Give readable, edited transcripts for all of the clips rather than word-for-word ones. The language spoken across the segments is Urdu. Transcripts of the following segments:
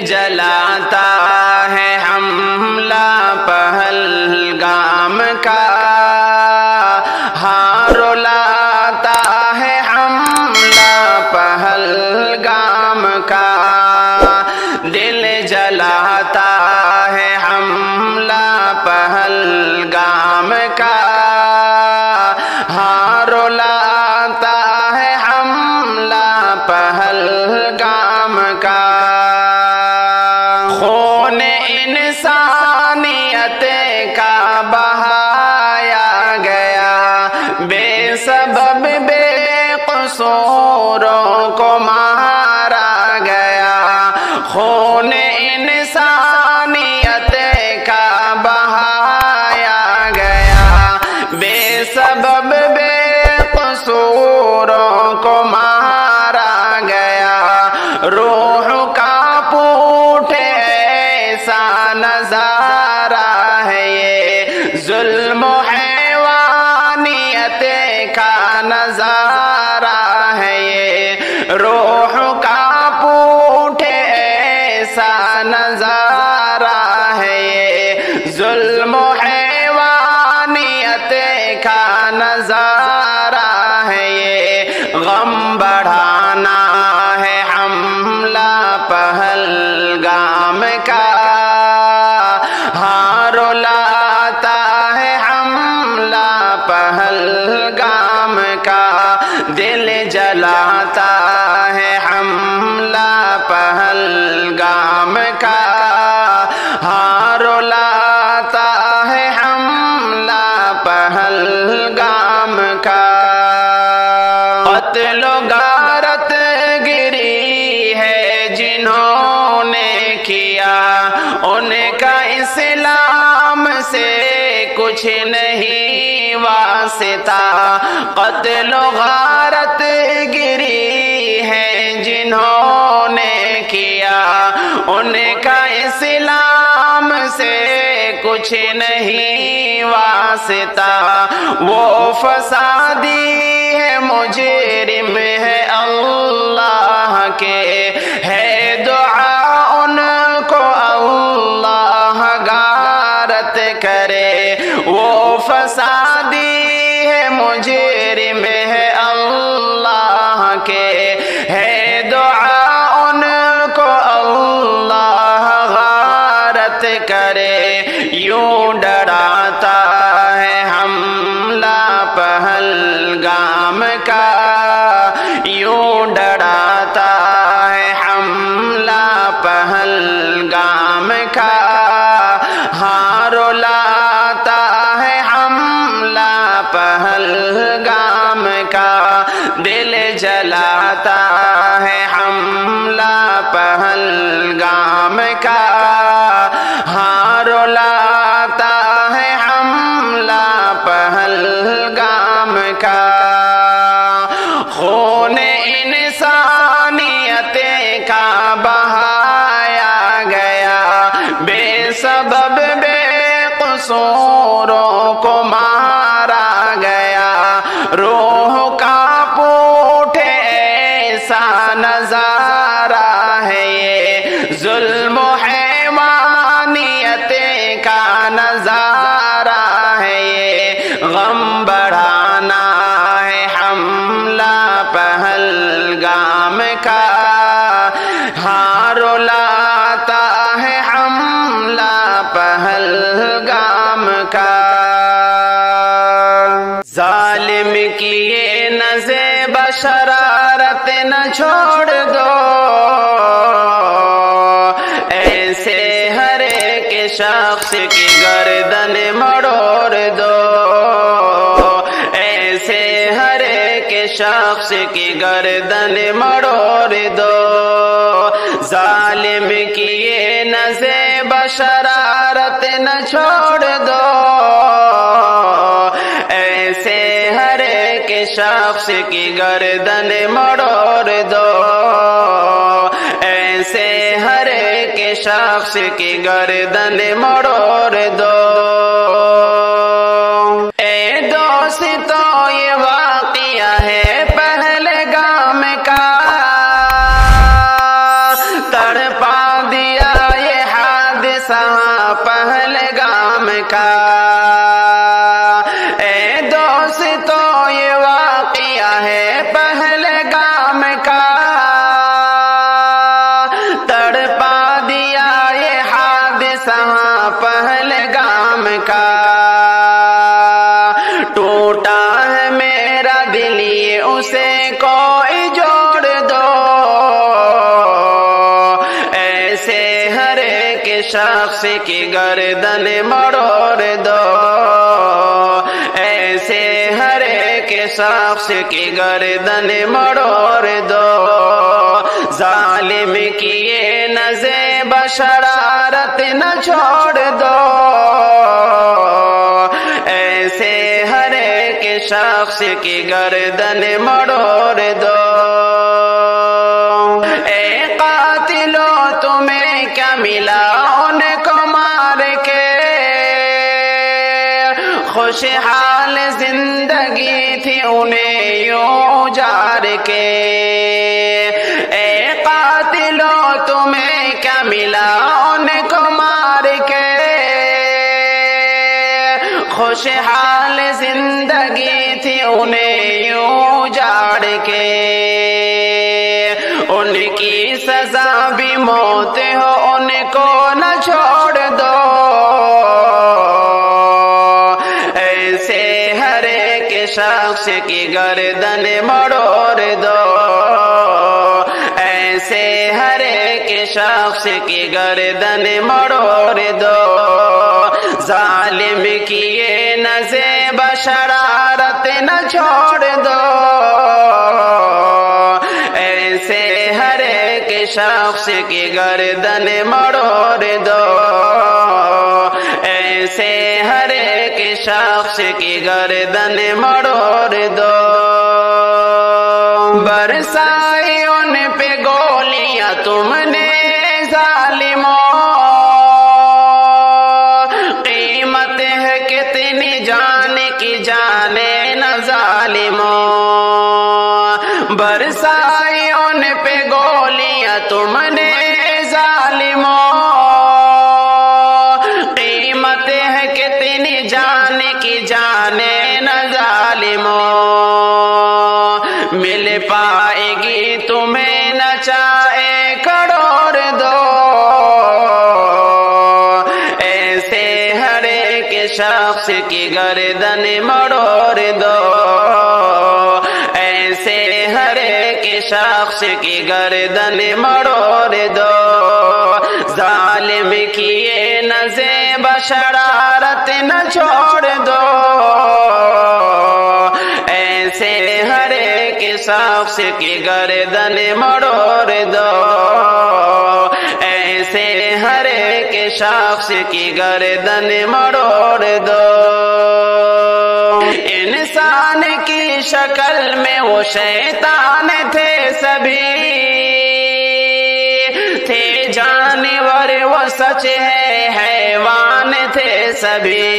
جلاتا ہے حملہ پہلگام کا، ہاں رلاتا ہے حملہ پہلگام کا، دل جلاتا ہے حملہ پہلگام کا، ہاں رلاتا ہے حملہ پہلگام کا۔ خون انسانیت کا بہایا گیا، بے سبب بے قصوروں کو مارا گیا، خون انسانیت کا بہایا گیا، بے سبب بے قصوروں کو مارا گیا، روح کا پوٹے ایسا نظارہ ہے یہ، ظلم و حیوانیت کا نظارہ ہے یہ، روح کا پوٹے ایسا نظارہ ہے یہ، ظلم و حیوانیت کا نظارہ ہے یہ، غم بڑھانا ہے حملہ پہلگام کا، ہاں رلاتا ہے حملہ پہلگام کا، دل جلاتا ہے حملہ پہلگام کا، ہاں رلاتا ہے حملہ پہلگام کا۔ قتل و غارت گری ہے جنہوں نے کیا، ان کا اسلام سے کچھ نہیں واسطہ، قتل و غارت گری ہے جنہوں نے کیا، ان کا اسلام سے کچھ نہیں واسطہ، وہ فسادی ہے مجرم ہے اللہ کے، ہے دعا ان کو اللہ غارت کرے، وہ فسادی ہے مجرم ہے اللہ کے، ہے دعا ان کو اللہ غارت کرے، یوں ڈراتا ہے حملہ پہلگام کا، یوں ڈراتا ہے حملہ پہلگام کا، ہاں رلاتا ہے حملہ پہلگام کا، دل جلاتا ہے حملہ پہلگام کا، ہاں رلاتا ہے حملہ پہلگام کا۔ خون انسانیت کا بہایا گیا، بے سبب بے قصوروں کو مارا گیا، روح کا پوٹے ایسا نظارہ ہے یہ، ظلم و حیوانیت کا نظارہ ہے یہ، غم بڑھانا ہے حملہ پہلگام کا، ہاں رلاتا ہے حملہ پہلگام کا۔ ظالم کی یہ نزیب شرارت نہ چھوڑ دو، ایسے ہر ایک شخص کی گردن مڑوڑ دو، ایسے ہر ایک شخص کی گردن مڑوڑ دو، ظالم کی یہ نزیب شرارت نہ چھوڑ دو، ایسے ہر ایک شخص کی گردن مڑوڑ دو، ایسے ہر ایک شخص کی گردن مڑوڑ دو۔ اے دوستو یہ واقعہ ہے پہلگام کا، تڑپا دیا دوستو یہ واقعہ ہے پہلگام کا، تڑپا دیا یہ حادثہ پہلگام کا، ٹوٹا ہے میرا دل یہ اسے کوئی جوڑ دو، ایسے ہر ایک شخص کی گردن مروڑ دو، ایسے ہر ایک شخص کی گردن مروڑ دو، ظالم کی یہ نظر بشرارت نہ چھوڑ دو، ایسے ہر ایک شخص کی گردن مروڑ دو۔ اے قاتلو تمہیں کیا ملا ان کو مار کے، خوشحال زندگی تھی انہیں یوں اجار کے، اے قاتلو تمہیں کیا ملا ان کو مار کے، خوشحال زندگی تھی انہیں یوں اجاڑ کے، ان کی سزا بھی موت ہو ان کو نہ چھوڑ دو، ایسے ہر ایک شخص کی گردن مروڑ دو، ایسے ہر ایک شخص کی گردن مروڑ دو، ظالم کی یہ نظر بشرارت نہ چھوڑ دو، ایسے ہر ایک شخص کی گردن مروڑ دو، ایسے ہر ایک شخص کی گردن مروڑ دو، برسائی ان پہ گولیاں تم نے ظالموں، قیمت ہے کتنی جان کی جانے نہ ظالموں، برسائی ان پہ گولیاں تم نے ظالموں، قیمت ہے کتنی جان کی جانے نہ ظالموں، مل پائے گی تمہیں نہ چاہے کروڑ دو، ایسے ہر ایک شخص کی گردن مروڑ دو، ایسے ہر ایک شخص کی گردن مروڑ دو، ظالم کی یہ نظر بشرارت نہ چھوڑ دو، ایسے ہر ایک شخص کی گردن مروڑ دو، ایسے ہر ایک شخص کی گردن مروڑ دو، انسان کی شکل میں وہ شیطان تھے سبھی، تھے جانور وہ سچ ہے حیوان تھے سبھی،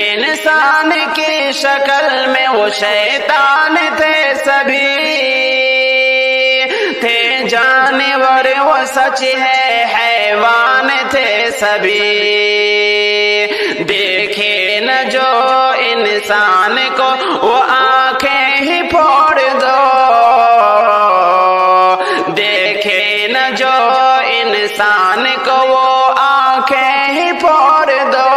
انسان کی شکل میں وہ شیطان تھے سبھی، تھے جانور وہ سچ ہے حیوان تھے سبھی، دیکھے نہ جو انسان کو وہ آنکھیں ہی پھوڑ دو، دیکھے نہ جو انسان کو وہ آنکھیں ہی پھوڑ دو،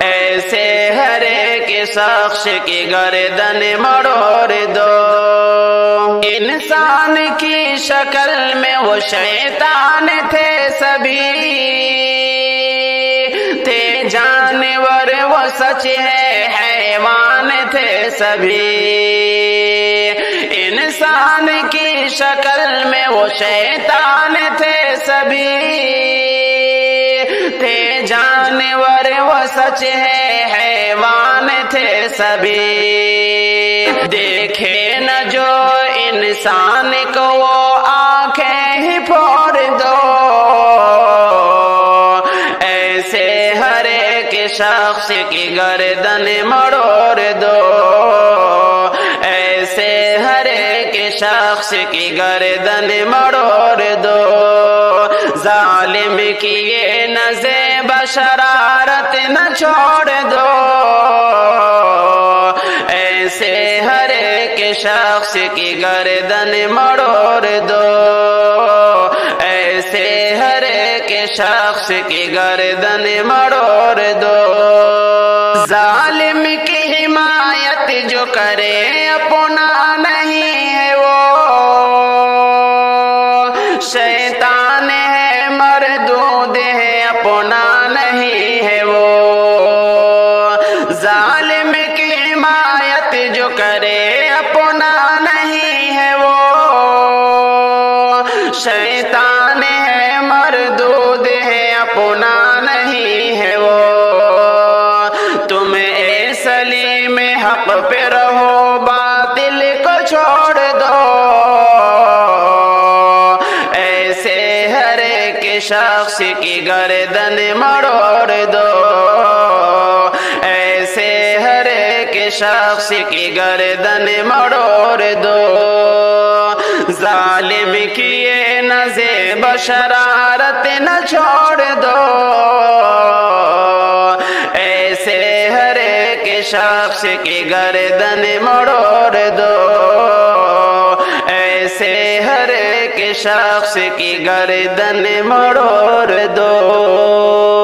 ایسے ہر ایک شخص کی گردن مروڑ دو، انسان کی شکل میں وہ شیطان تھے سبھی، تھے جانور وہ سچ ہے حیوان تھے سبھی، انسان کی شکل میں وہ شیطان تھے سبھی، تھے جانور وہ سچ ہے حیوان تھے سبھی، دیکھے نہ جو انسان کو وہ آنکھیں ہی پھوڑ دو، ایسے ہر ایک شخص کی گردن مروڑ دو، ایسے ہر ایک شخص کی گردن مروڑ دو، ظالم کی یہ نظر بشرارت نہ چھوڑ دو، شخص کی گردن مڑوڑ دو، ایسے ہر ایک شخص کی گردن مڑوڑ دو۔ ظالم کی حمایت جو کرے اپنا نہیں ہے وہ، شیطان ہے مردود ہے اپنا نہیں ہے وہ۔ ظالم کی حمایت جو کرے اپنا نہیں ہے وہ، شیطان ہے مردود ہے اپنا نہیں ہے وہ۔ تم اے سلیم حق پہ رہو، باطل کو چھوڑ دو، ایسے ہر ایک شخص کی گردن مڑوڑ دو، ایسے ہر ایک شخص کی گردن مڑوڑ دو۔ ظالم کی یہ نزیب شرارت نہ چھوڑ دو، ایسے ہر ایک شخص کی گردن مڑوڑ دو، ایسے ہر ایک شخص کی گردن مڑوڑ دو۔